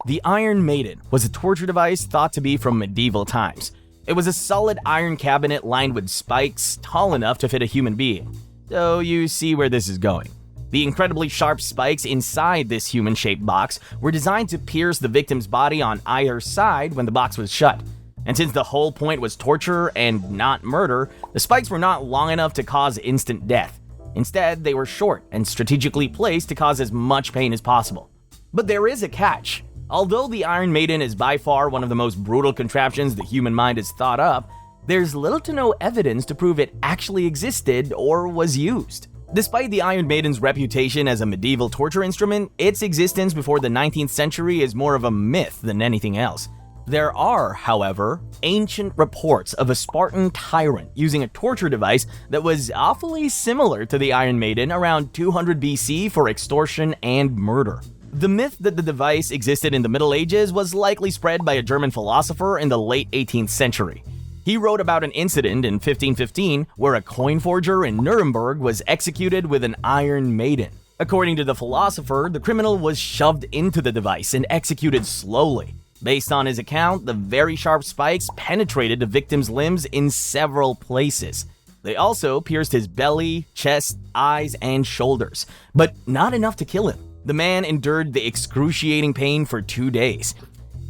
The Iron Maiden was a torture device thought to be from medieval times. It was a solid iron cabinet lined with spikes tall enough to fit a human being. So you see where this is going. The incredibly sharp spikes inside this human-shaped box were designed to pierce the victim's body on either side when the box was shut. And since the whole point was torture and not murder, the spikes were not long enough to cause instant death. Instead, they were short and strategically placed to cause as much pain as possible. But there is a catch. Although the Iron Maiden is by far one of the most brutal contraptions the human mind has thought up, there's little to no evidence to prove it actually existed or was used. Despite the Iron Maiden's reputation as a medieval torture instrument, its existence before the 19th century is more of a myth than anything else. There are, however, ancient reports of a Spartan tyrant using a torture device that was awfully similar to the Iron Maiden around 200 BC for extortion and murder. The myth that the device existed in the Middle Ages was likely spread by a German philosopher in the late 18th century. He wrote about an incident in 1515 where a coin forger in Nuremberg was executed with an Iron Maiden. According to the philosopher, the criminal was shoved into the device and executed slowly. Based on his account, the very sharp spikes penetrated the victim's limbs in several places. They also pierced his belly, chest, eyes, and shoulders, but not enough to kill him. The man endured the excruciating pain for 2 days,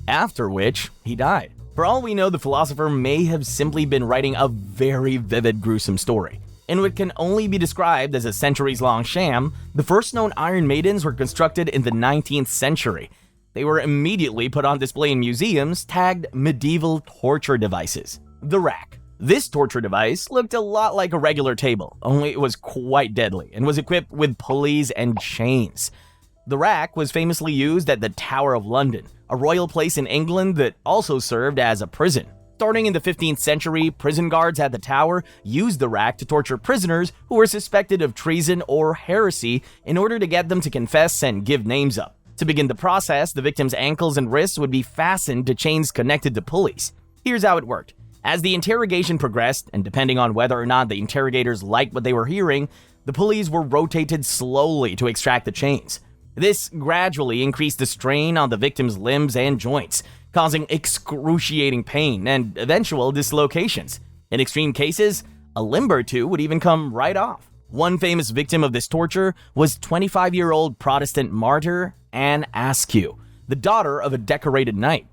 after which he died. For all we know, the philosopher may have simply been writing a very vivid, gruesome story. In what can only be described as a centuries-long sham, the first known Iron Maidens were constructed in the 19th century. They were immediately put on display in museums tagged medieval torture devices. The rack. This torture device looked a lot like a regular table, only it was quite deadly and was equipped with pulleys and chains. The rack was famously used at the Tower of London, a royal place in England that also served as a prison. Starting in the 15th century, prison guards at the tower used the rack to torture prisoners who were suspected of treason or heresy in order to get them to confess and give names up. To begin the process, the victim's ankles and wrists would be fastened to chains connected to pulleys. Here's how it worked. As the interrogation progressed, and depending on whether or not the interrogators liked what they were hearing, the pulleys were rotated slowly to extract the chains. This gradually increased the strain on the victim's limbs and joints, causing excruciating pain and eventual dislocations. In extreme cases, a limb or two would even come right off. One famous victim of this torture was 25-year-old Protestant martyr Anne Askew, the daughter of a decorated knight.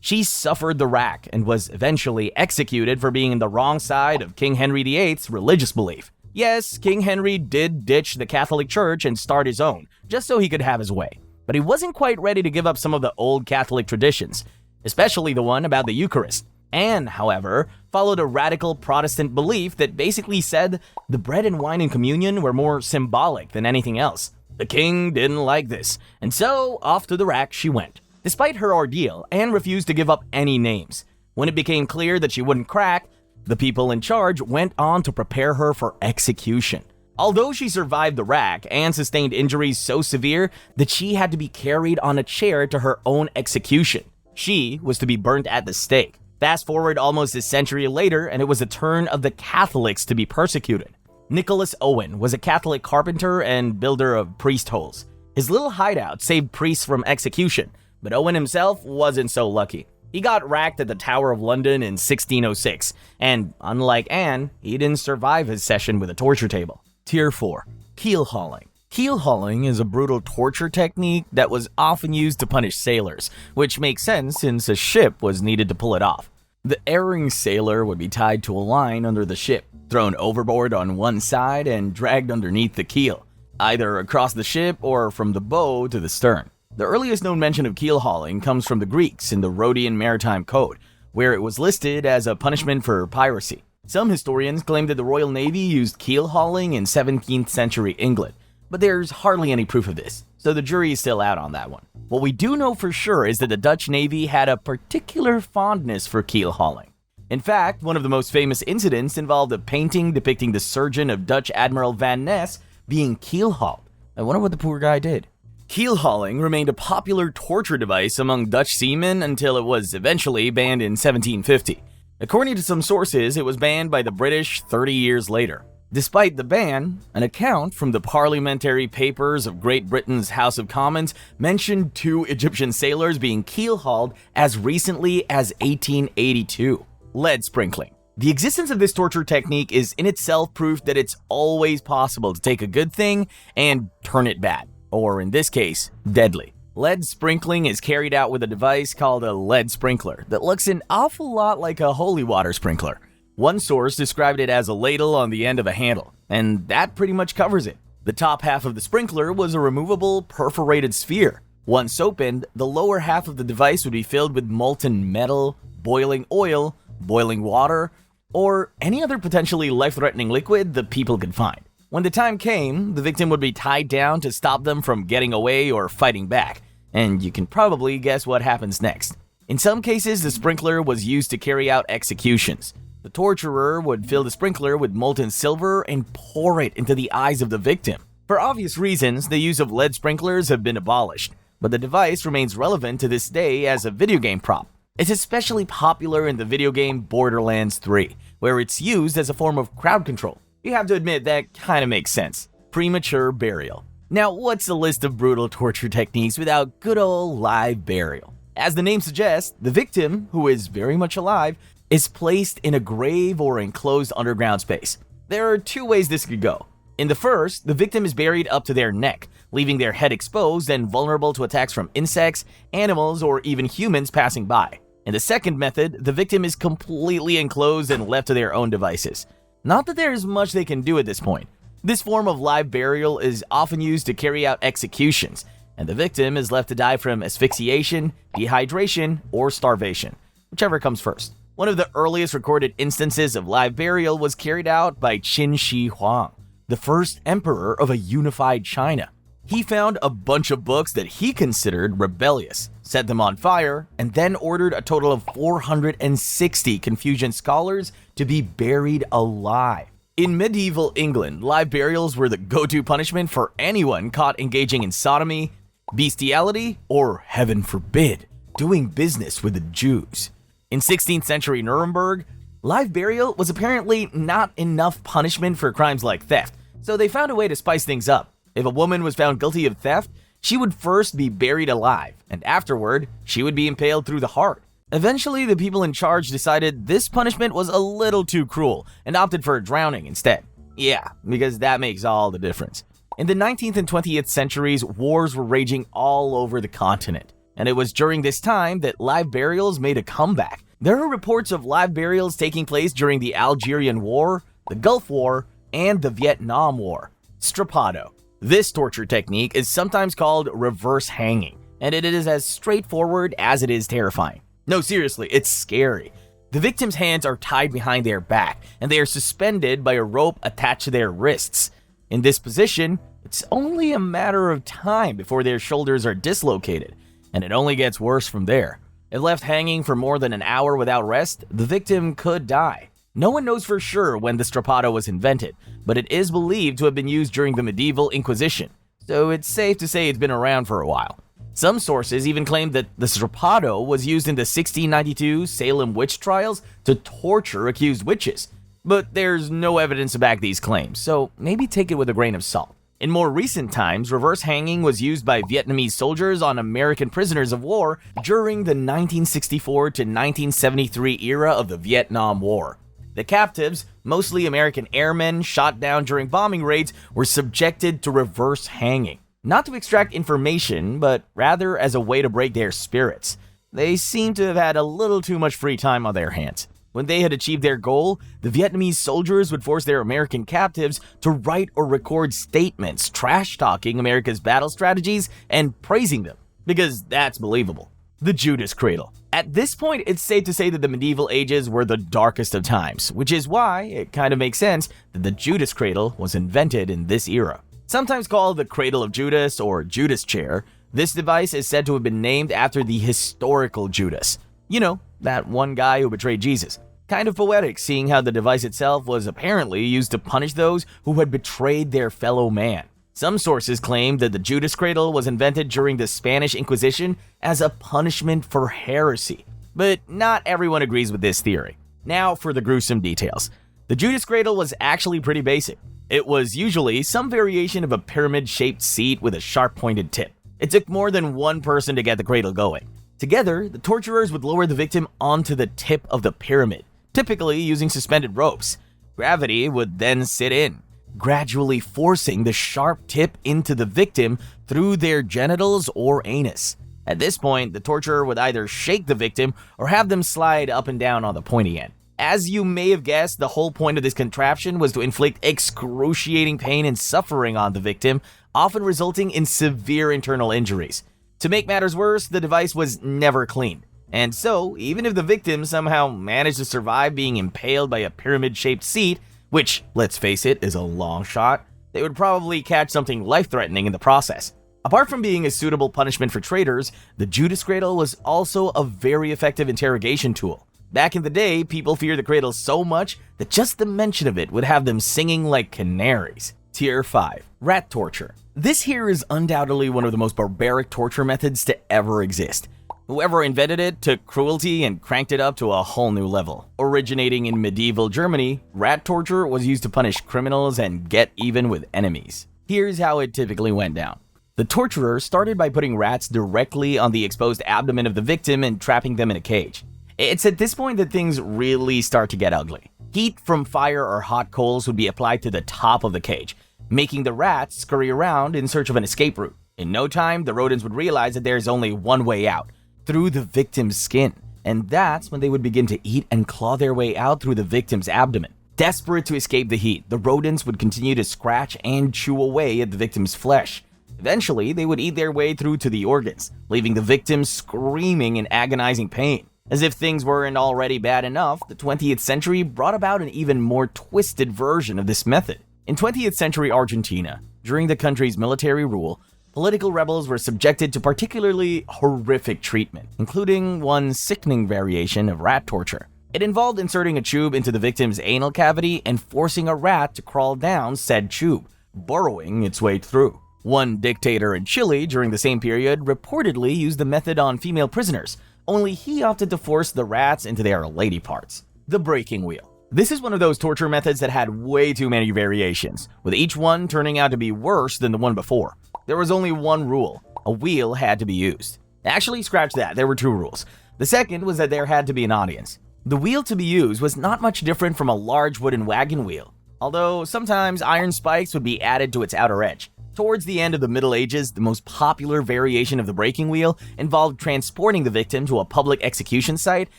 She suffered the rack and was eventually executed for being on the wrong side of King Henry VIII's religious belief. Yes, King Henry did ditch the Catholic Church and start his own, just so he could have his way. But he wasn't quite ready to give up some of the old Catholic traditions, especially the one about the Eucharist. Anne, however, followed a radical Protestant belief that basically said the bread and wine in communion were more symbolic than anything else. The king didn't like this, and so off to the rack she went. Despite her ordeal, Anne refused to give up any names. When it became clear that she wouldn't crack, the people in charge went on to prepare her for execution. Although she survived the rack, Anne sustained injuries so severe that she had to be carried on a chair to her own execution. She was to be burnt at the stake. Fast forward almost a century later, and it was the turn of the Catholics to be persecuted. Nicholas Owen was a Catholic carpenter and builder of priest holes. His little hideout saved priests from execution, but Owen himself wasn't so lucky. He got racked at the Tower of London in 1606, and unlike Anne, he didn't survive his session with a torture table. Tier 4. Keelhauling. Keelhauling is a brutal torture technique that was often used to punish sailors, which makes sense since a ship was needed to pull it off. The erring sailor would be tied to a line under the ship, thrown overboard on one side and dragged underneath the keel, either across the ship or from the bow to the stern. The earliest known mention of keelhauling comes from the Greeks in the Rhodian Maritime Code, where it was listed as a punishment for piracy. Some historians claim that the Royal Navy used keelhauling in 17th century England, but there's hardly any proof of this, so the jury is still out on that one. What we do know for sure is that the Dutch Navy had a particular fondness for keelhauling. In fact, one of the most famous incidents involved a painting depicting the surgeon of Dutch Admiral Van Ness being keelhauled. I wonder what the poor guy did. Keelhauling remained a popular torture device among Dutch seamen until it was eventually banned in 1750. According to some sources, it was banned by the British 30 years later. Despite the ban, an account from the parliamentary papers of Great Britain's House of Commons mentioned 2 Egyptian sailors being keelhauled as recently as 1882. Lead sprinkling. The existence of this torture technique is in itself proof that it's always possible to take a good thing and turn it bad, or in this case, deadly. Lead sprinkling is carried out with a device called a lead sprinkler that looks an awful lot like a holy water sprinkler. One source described it as a ladle on the end of a handle, and that pretty much covers it. The top half of the sprinkler was a removable, perforated sphere. Once opened, the lower half of the device would be filled with molten metal, boiling oil, boiling water, or any other potentially life-threatening liquid the people could find. When the time came, the victim would be tied down to stop them from getting away or fighting back, and you can probably guess what happens next. In some cases, the sprinkler was used to carry out executions. The torturer would fill the sprinkler with molten silver and pour it into the eyes of the victim. For obvious reasons, the use of lead sprinklers have been abolished, but the device remains relevant to this day as a video game prop. It's especially popular in the video game Borderlands 3, where it's used as a form of crowd control. You have to admit that kind of makes sense. Premature Burial. Now, what's a list of brutal torture techniques without good old live burial? As the name suggests, the victim, who is very much alive, is placed in a grave or enclosed underground space. There are 2 ways this could go. In the first, the victim is buried up to their neck, leaving their head exposed and vulnerable to attacks from insects, animals, or even humans passing by. In the second method, the victim is completely enclosed and left to their own devices. Not that there's much they can do at this point. This form of live burial is often used to carry out executions, and the victim is left to die from asphyxiation, dehydration, or starvation, whichever comes first. One of the earliest recorded instances of live burial was carried out by Qin Shi Huang, the first emperor of a unified China. He found a bunch of books that he considered rebellious, set them on fire, and then ordered a total of 460 Confucian scholars to be buried alive. In medieval England, live burials were the go-to punishment for anyone caught engaging in sodomy, bestiality, or, heaven forbid, doing business with the Jews. In 16th century Nuremberg, live burial was apparently not enough punishment for crimes like theft, so they found a way to spice things up. If a woman was found guilty of theft, she would first be buried alive, and afterward, she would be impaled through the heart. Eventually, the people in charge decided this punishment was a little too cruel and opted for drowning instead. Yeah, because that makes all the difference. In the 19th and 20th centuries, wars were raging all over the continent, and it was during this time that live burials made a comeback. There are reports of live burials taking place during the Algerian War, the Gulf War, and the Vietnam War. Strappado. This torture technique is sometimes called reverse hanging, and it is as straightforward as it is terrifying. No, seriously, it's scary. The victim's hands are tied behind their back, and they are suspended by a rope attached to their wrists. In this position, it's only a matter of time before their shoulders are dislocated, and it only gets worse from there. If left hanging for more than an hour without rest, the victim could die. No one knows for sure when the Strappado was invented, but it is believed to have been used during the medieval Inquisition, so it's safe to say it's been around for a while. Some sources even claim that the Strappado was used in the 1692 Salem witch trials to torture accused witches, but there's no evidence to back these claims, so maybe take it with a grain of salt. In more recent times, reverse hanging was used by Vietnamese soldiers on American prisoners of war during the 1964 to 1973 era of the Vietnam War. The captives, mostly American airmen shot down during bombing raids, were subjected to reverse hanging. Not to extract information, but rather as a way to break their spirits. They seem to have had a little too much free time on their hands. When they had achieved their goal, the Vietnamese soldiers would force their American captives to write or record statements trash-talking America's battle strategies and praising them, because that's believable. The Judas Cradle. At this point, it's safe to say that the medieval ages were the darkest of times, which is why it kind of makes sense that the Judas Cradle was invented in this era. Sometimes called the Cradle of Judas or Judas Chair, this device is said to have been named after the historical Judas. You know, that one guy who betrayed Jesus. Kind of poetic, seeing how the device itself was apparently used to punish those who had betrayed their fellow man. Some sources claim that the Judas Cradle was invented during the Spanish Inquisition as a punishment for heresy, but not everyone agrees with this theory. Now for the gruesome details. The Judas Cradle was actually pretty basic. It was usually some variation of a pyramid-shaped seat with a sharp-pointed tip. It took more than one person to get the cradle going. Together, the torturers would lower the victim onto the tip of the pyramid, typically using suspended ropes. Gravity would then sit in, gradually forcing the sharp tip into the victim through their genitals or anus. At this point, the torturer would either shake the victim or have them slide up and down on the pointy end. As you may have guessed, the whole point of this contraption was to inflict excruciating pain and suffering on the victim, often resulting in severe internal injuries. To make matters worse, the device was never cleaned. And so, even if the victim somehow managed to survive being impaled by a pyramid-shaped seat, which, let's face it, is a long shot, they would probably catch something life-threatening in the process. Apart from being a suitable punishment for traitors, the Judas Cradle was also a very effective interrogation tool. Back in the day, people feared the cradle so much that just the mention of it would have them singing like canaries. Tier 5. Rat Torture. This here is undoubtedly one of the most barbaric torture methods to ever exist. Whoever invented it took cruelty and cranked it up to a whole new level. Originating in medieval Germany, rat torture was used to punish criminals and get even with enemies. Here's how it typically went down. The torturer started by putting rats directly on the exposed abdomen of the victim and trapping them in a cage. It's at this point that things really start to get ugly. Heat from fire or hot coals would be applied to the top of the cage, making the rats scurry around in search of an escape route. In no time, the rodents would realize that there's only one way out, through the victim's skin, and that's when they would begin to eat and claw their way out through the victim's abdomen. Desperate to escape the heat, the rodents would continue to scratch and chew away at the victim's flesh. Eventually, they would eat their way through to the organs, leaving the victim screaming in agonizing pain. As if things weren't already bad enough, the 20th century brought about an even more twisted version of this method. In 20th century Argentina, during the country's military rule, political rebels were subjected to particularly horrific treatment, including one sickening variation of rat torture. It involved inserting a tube into the victim's anal cavity and forcing a rat to crawl down said tube, burrowing its way through. One dictator in Chile during the same period reportedly used the method on female prisoners, only he opted to force the rats into their lady parts. The breaking wheel. This is one of those torture methods that had way too many variations, with each one turning out to be worse than the one before. There was only one rule: a wheel had to be used. Actually, scratch that, there were two rules. The second was that there had to be an audience. The wheel to be used was not much different from a large wooden wagon wheel, although sometimes iron spikes would be added to its outer edge. Towards the end of the Middle Ages, the most popular variation of the breaking wheel involved transporting the victim to a public execution site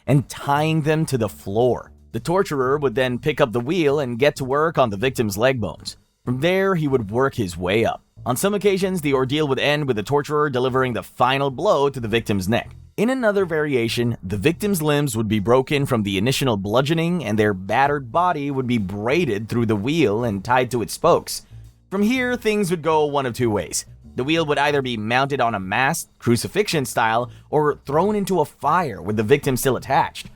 and tying them to the floor. The torturer would then pick up the wheel and get to work on the victim's leg bones. From there, he would work his way up. On some occasions, the ordeal would end with the torturer delivering the final blow to the victim's neck. In another variation, the victim's limbs would be broken from the initial bludgeoning and their battered body would be braided through the wheel and tied to its spokes. From here, things would go one of two ways. The wheel would either be mounted on a mast, crucifixion style, or thrown into a fire with the victim still attached.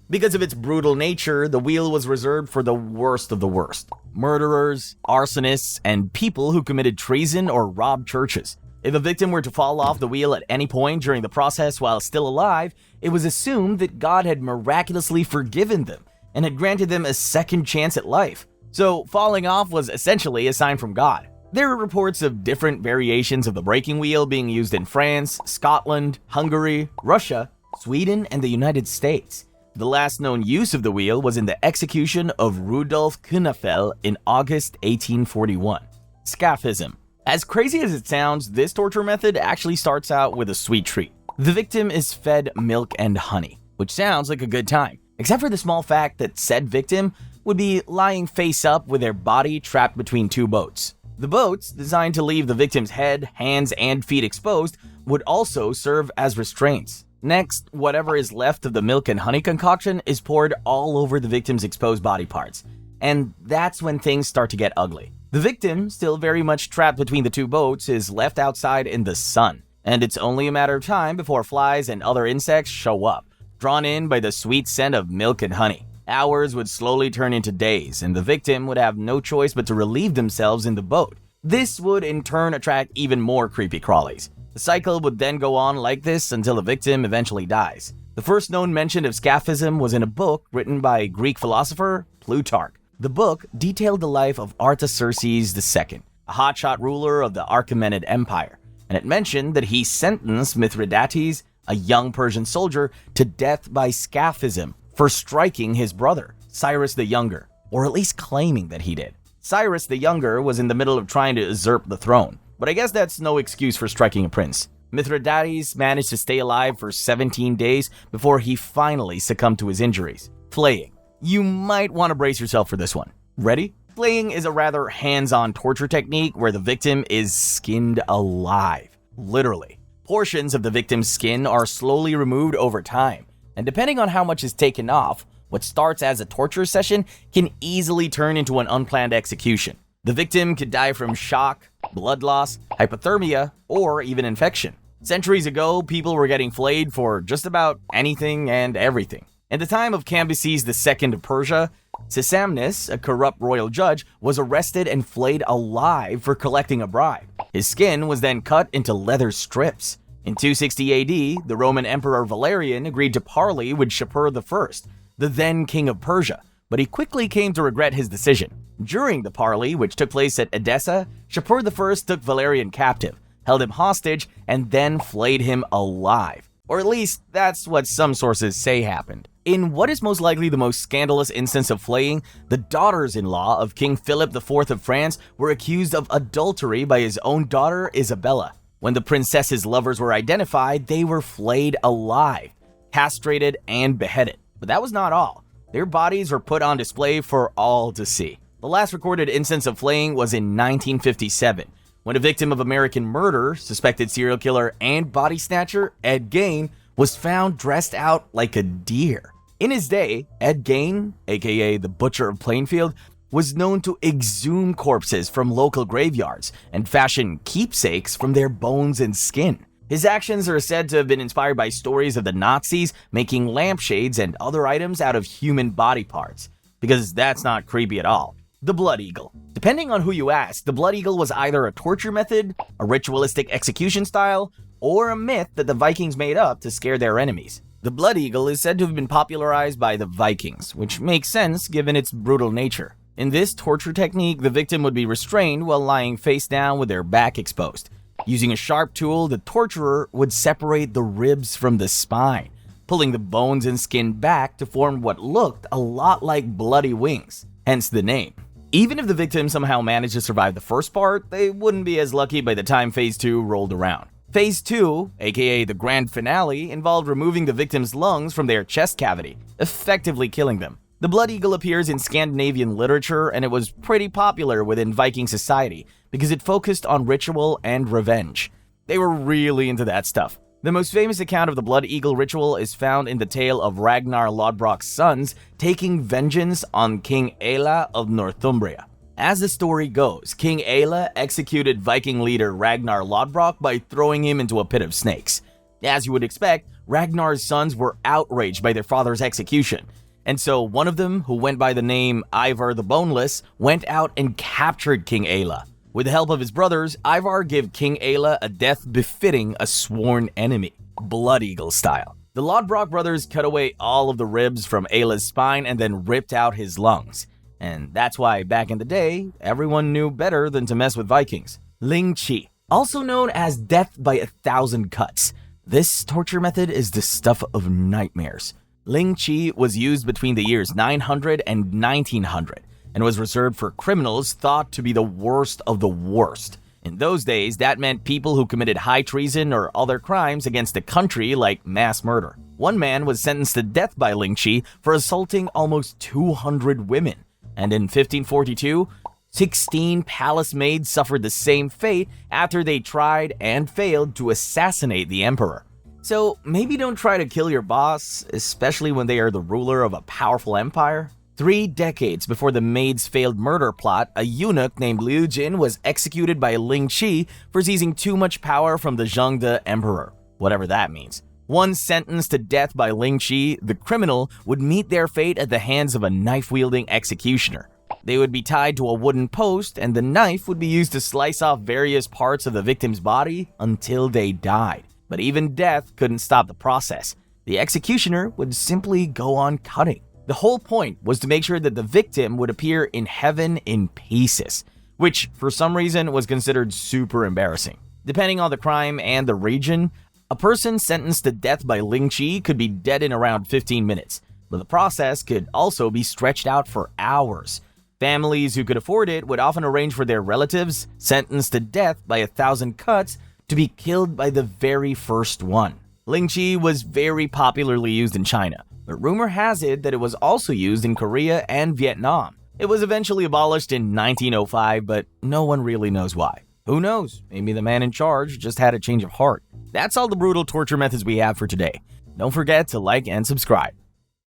Because of its brutal nature, the wheel was reserved for the worst of the worst: murderers, arsonists, and people who committed treason or robbed churches. If a victim were to fall off the wheel at any point during the process while still alive, it was assumed that God had miraculously forgiven them and had granted them a second chance at life. So falling off was essentially a sign from God. There are reports of different variations of the breaking wheel being used in France, Scotland, Hungary, Russia, Sweden, and the United States. The last known use of the wheel was in the execution of Rudolf Künafel in August 1841. Scaphism. As crazy as it sounds, this torture method actually starts out with a sweet treat. The victim is fed milk and honey, which sounds like a good time, except for the small fact that said victim would be lying face up with their body trapped between two boats. The boats, designed to leave the victim's head, hands, and feet exposed, would also serve as restraints. Next, whatever is left of the milk and honey concoction is poured all over the victim's exposed body parts. And that's when things start to get ugly. The victim, still very much trapped between the two boats, is left outside in the sun, and it's only a matter of time before flies and other insects show up, drawn in by the sweet scent of milk and honey. Hours would slowly turn into days, and the victim would have no choice but to relieve themselves in the boat. This would in turn attract even more creepy crawlies. The cycle would then go on like this until the victim eventually dies. The first known mention of Scaphism was in a book written by Greek philosopher Plutarch. The book detailed the life of Artaxerxes II, a hotshot ruler of the Achaemenid Empire, and it mentioned that he sentenced Mithridates, a young Persian soldier, to death by Scaphism for striking his brother, Cyrus the Younger, or at least claiming that he did. Cyrus the Younger was in the middle of trying to usurp the throne, but I guess that's no excuse for striking a prince. Mithridates managed to stay alive for 17 days before he finally succumbed to his injuries. Flaying. You might want to brace yourself for this one. Ready? Flaying is a rather hands-on torture technique where the victim is skinned alive. Literally. Portions of the victim's skin are slowly removed over time, and depending on how much is taken off, what starts as a torture session can easily turn into an unplanned execution. The victim could die from shock, blood loss, hypothermia, or even infection. Centuries ago, people were getting flayed for just about anything and everything. In the time of Cambyses II of Persia, Sisamnes, a corrupt royal judge, was arrested and flayed alive for collecting a bribe. His skin was then cut into leather strips. In 260 AD, the Roman Emperor Valerian agreed to parley with Shapur I, the then king of Persia, but he quickly came to regret his decision. During the parley, which took place at Edessa, Shapur I took Valerian captive, held him hostage, and then flayed him alive. Or at least, that's what some sources say happened. In what is most likely the most scandalous instance of flaying, the daughters-in-law of King Philip IV of France were accused of adultery by his own daughter, Isabella. When the princess's lovers were identified, they were flayed alive, castrated, and beheaded. But that was not all. Their bodies were put on display for all to see. The last recorded instance of flaying was in 1957, when a victim of American murder, suspected serial killer, and body snatcher Ed Gein was found dressed out like a deer. In his day, Ed Gein, aka the Butcher of Plainfield, was known to exhume corpses from local graveyards and fashion keepsakes from their bones and skin. His actions are said to have been inspired by stories of the Nazis making lampshades and other items out of human body parts, because that's not creepy at all. The Blood Eagle. Depending on who you ask, the Blood Eagle was either a torture method, a ritualistic execution style, or a myth that the Vikings made up to scare their enemies. The Blood Eagle is said to have been popularized by the Vikings, which makes sense given its brutal nature. In this torture technique, the victim would be restrained while lying face down with their back exposed. Using a sharp tool, the torturer would separate the ribs from the spine, pulling the bones and skin back to form what looked a lot like bloody wings, hence the name. Even if the victim somehow managed to survive the first part, they wouldn't be as lucky by the time Phase 2 rolled around. Phase 2, aka the grand finale, involved removing the victim's lungs from their chest cavity, effectively killing them. The Blood Eagle appears in Scandinavian literature, and it was pretty popular within Viking society because it focused on ritual and revenge. They were really into that stuff. The most famous account of the Blood Eagle ritual is found in the tale of Ragnar Lodbrok's sons taking vengeance on King Aela of Northumbria. As the story goes, King Aela executed Viking leader Ragnar Lodbrok by throwing him into a pit of snakes. As you would expect, Ragnar's sons were outraged by their father's execution, and so one of them, who went by the name Ivar the Boneless, went out and captured King Aela. With the help of his brothers, Ivar gave King Aela a death befitting a sworn enemy, Blood Eagle style. The Lodbrok brothers cut away all of the ribs from Aela's spine and then ripped out his lungs. And that's why back in the day, everyone knew better than to mess with Vikings. Lingchi, also known as death by 1,000 cuts. This torture method is the stuff of nightmares. Lingchi was used between the years 900 and 1900 and was reserved for criminals thought to be the worst of the worst. In those days, that meant people who committed high treason or other crimes against the country like mass murder. One man was sentenced to death by Lingchi for assaulting almost 200 women. And in 1542, 16 palace maids suffered the same fate after they tried and failed to assassinate the emperor. So maybe don't try to kill your boss, especially when they are the ruler of a powerful empire. 3 decades before the maid's failed murder plot, a eunuch named Liu Jin was executed by Lingchi for seizing too much power from the Zhengde emperor, whatever that means. Once sentenced to death by Lingchi, the criminal would meet their fate at the hands of a knife-wielding executioner. They would be tied to a wooden post, and the knife would be used to slice off various parts of the victim's body until they died. But even death couldn't stop the process. The executioner would simply go on cutting. The whole point was to make sure that the victim would appear in heaven in pieces, which for some reason was considered super embarrassing. Depending on the crime and the region, a person sentenced to death by Lingchi could be dead in around 15 minutes, but the process could also be stretched out for hours. Families who could afford it would often arrange for their relatives, sentenced to death by 1,000 cuts, to be killed by the very first one. Lingchi was very popularly used in China, but rumor has it that it was also used in Korea and Vietnam. It was eventually abolished in 1905, but no one really knows why. Who knows? Maybe the man in charge just had a change of heart. That's all the brutal torture methods we have for today. Don't forget to like and subscribe.